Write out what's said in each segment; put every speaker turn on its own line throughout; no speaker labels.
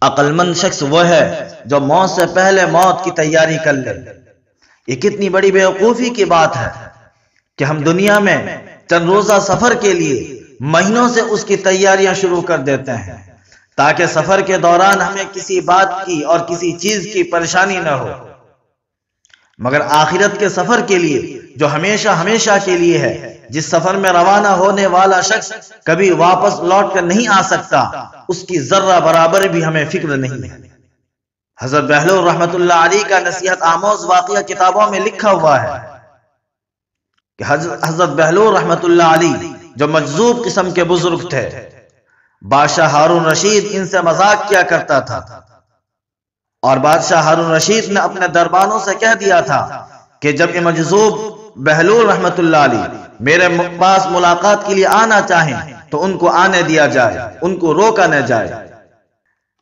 عقل مند شخص وہ ہے جو موت سے پہلے موت کی تیاری کر لے۔ یہ کتنی بڑی بیوقوفی کی بات ہے کہ ہم دنیا میں چند روزہ سفر کے لیے مہینوں سے اس کی تیاریاں شروع کر دیتے ہیں تاکہ سفر کے دوران ہمیں کسی بات کی اور کسی چیز کی پریشانی نہ ہو، مگر آخرت کے سفر کے لیے جو ہمیشہ ہمیشہ کے لیے ہے، جس سفر میں روانہ ہونے والا شخص کبھی واپس لوٹ کر نہیں آ سکتا، اس کی ذرہ برابر بھی ہمیں فکر نہیں ہے۔ حضرت بہلول رحمت اللہ علیہ کا نصیحت آموز واقعہ کتابوں میں لکھا ہوا ہے کہ حضرت بہلول رحمت اللہ علیہ جو مجذوب قسم کے بزرگ تھے، بادشاہ ہارون رشید ان سے مذاق کیا کرتا تھا، اور بادشاہ ہارون رشید نے اپنے دربانوں سے کہہ دیا تھا کہ جب یہ مجذوب بہلول رحمت اللہ علیہ میرے پاس ملاقات کے لیے آنا چاہیں تو ان کو آنے دیا جائے، ان کو روکا نہ جائے۔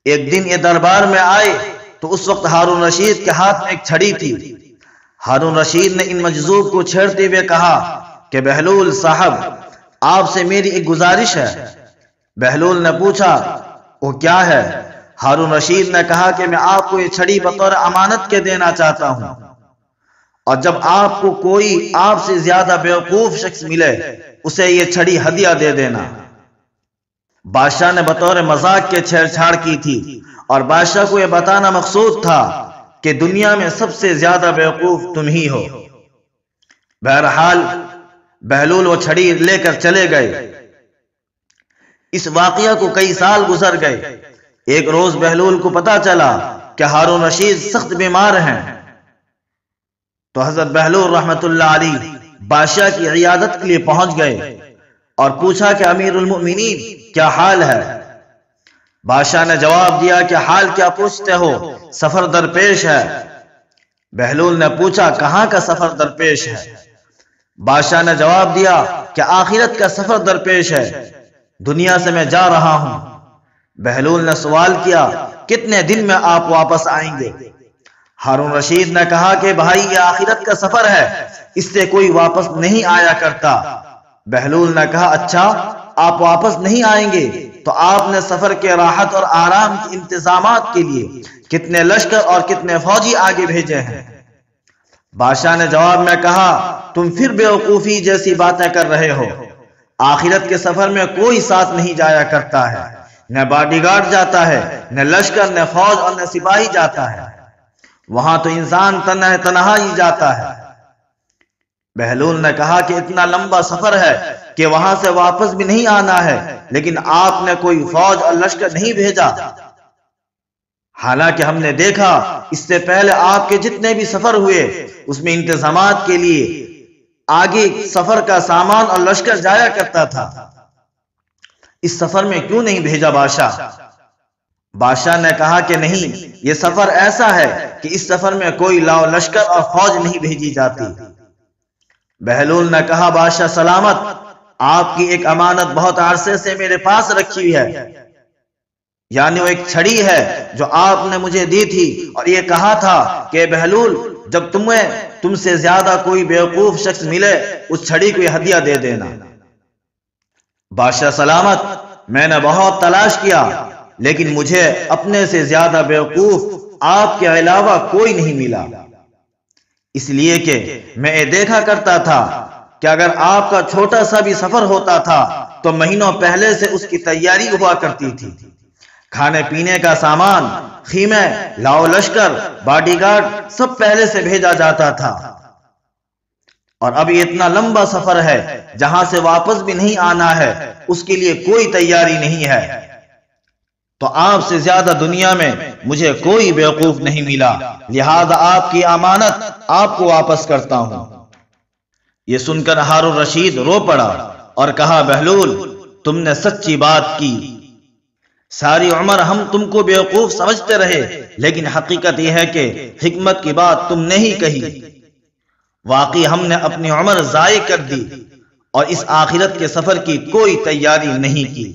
ایک دن یہ دربار میں آئے تو اس وقت ہارون رشید کے ہاتھ میں ایک چھڑی تھی۔ ہارون رشید نے ان مجذوب کو چھیڑتے ہوئے کہا کہ بہلول صاحب، آپ سے میری ایک گزارش ہے۔ بہلول نے پوچھا وہ کیا ہے؟ ہارون رشید نے کہا کہ میں آپ کو یہ چھڑی بطور امانت کے دینا چاہتا ہوں، اور جب آپ کو کوئی آپ سے زیادہ بیوقوف شخص ملے اسے یہ چھڑی ہدیہ دے دینا۔ بادشاہ نے بطور مذاق کے چھیڑ چھاڑ کی تھی، اور بادشاہ کو یہ بتانا مقصود تھا کہ دنیا میں سب سے زیادہ بیوقوف تم ہی ہو۔ بہرحال بہلول وہ چھڑی لے کر چلے گئے۔ اس واقعہ کو کئی سال گزر گئے۔ ایک روز بہلول کو پتا چلا کہ ہارون رشید سخت بیمار ہیں، تو حضرت بہلول رحمت اللہ علیہ بادشاہ کی عیادت کے لیے پہنچ گئے اور پوچھا کہ امیر المؤمنین کیا حال ہے؟ بادشاہ نے جواب دیا کہ حال کیا پوچھتے ہو، سفر درپیش ہے۔ بہلول نے پوچھا کہاں کا سفر درپیش ہے؟ بادشاہ نے جواب دیا کہ آخرت کا سفر درپیش ہے، دنیا سے میں جا رہا ہوں۔ بہلول نے سوال کیا کتنے دن میں آپ واپس آئیں گے؟ ہارون رشید نے کہا کہ بھائی یہ آخرت کا سفر ہے، اس سے کوئی واپس نہیں آیا کرتا۔ بہلول نے کہا اچھا، آپ واپس نہیں آئیں گے تو آپ نے سفر کے راحت اور آرام کے انتظامات کے لیے کتنے لشکر اور کتنے فوجی آگے بھیجے ہیں؟ بادشاہ نے جواب میں کہا تم پھر بیوقوفی جیسی باتیں کر رہے ہو، آخرت کے سفر میں کوئی ساتھ نہیں جایا کرتا ہے، نہ باڈی گارڈ جاتا ہے، نہ لشکر، نہ فوج اور نہ سپاہی جاتا ہے، وہاں تو انسان تنہا ہی جاتا ہے۔ بہلول نے کہا کہ اتنا لمبا سفر ہے کہ وہاں سے واپس بھی نہیں آنا ہے، لیکن آپ نے کوئی فوج اور لشکر نہیں بھیجا، حالانکہ ہم نے دیکھا اس سے پہلے آپ کے جتنے بھی سفر ہوئے اس میں انتظامات کے لیے آگے سفر کا سامان اور لشکر جایا کرتا تھا، اس سفر میں کیوں نہیں بھیجا بادشاہ؟ بادشاہ نے کہا کہ نہیں، یہ سفر ایسا ہے کہ اس سفر میں کوئی لاؤ لشکر اور فوج نہیں بھیجی جاتی۔ بہلول نے کہا بادشاہ سلامت، آپ کی ایک امانت بہت عرصے سے میرے پاس رکھی ہے، یعنی وہ ایک چھڑی ہے جو آپ نے مجھے دی تھی اور یہ کہا تھا کہ بہلول جب تم سے زیادہ کوئی بیوقوف شخص ملے اس چھڑی کو یہ ہدیہ دے دینا۔ بادشاہ سلامت، میں نے بہت تلاش کیا لیکن مجھے اپنے سے زیادہ بیوقوف آپ کے علاوہ کوئی نہیں ملا، اس لیے کہ میں یہ دیکھا کرتا تھا کہ اگر آپ کا چھوٹا سا بھی سفر ہوتا تھا تو مہینوں پہلے سے اس کی تیاری ہوا کرتی تھی، کھانے پینے کا سامان، خیمے، لاؤ لشکر، باڈی گارڈ سب پہلے سے بھیجا جاتا تھا، اور اب اتنا لمبا سفر ہے جہاں سے واپس بھی نہیں آنا ہے، اس کے لیے کوئی تیاری نہیں ہے، تو آپ سے زیادہ دنیا میں مجھے کوئی بیوقوف نہیں ملا، لہذا آپ کی امانت آپ کو واپس کرتا ہوں۔ یہ سن کر ہارون رشید رو پڑا اور کہا بہلول تم نے سچی بات کی، ساری عمر ہم تم کو بیوقوف سمجھتے رہے، لیکن حقیقت یہ ہے کہ حکمت کی بات تم نے ہی کہی، واقعی ہم نے اپنی عمر ضائع کر دی اور اس آخرت کے سفر کی کوئی تیاری نہیں کی۔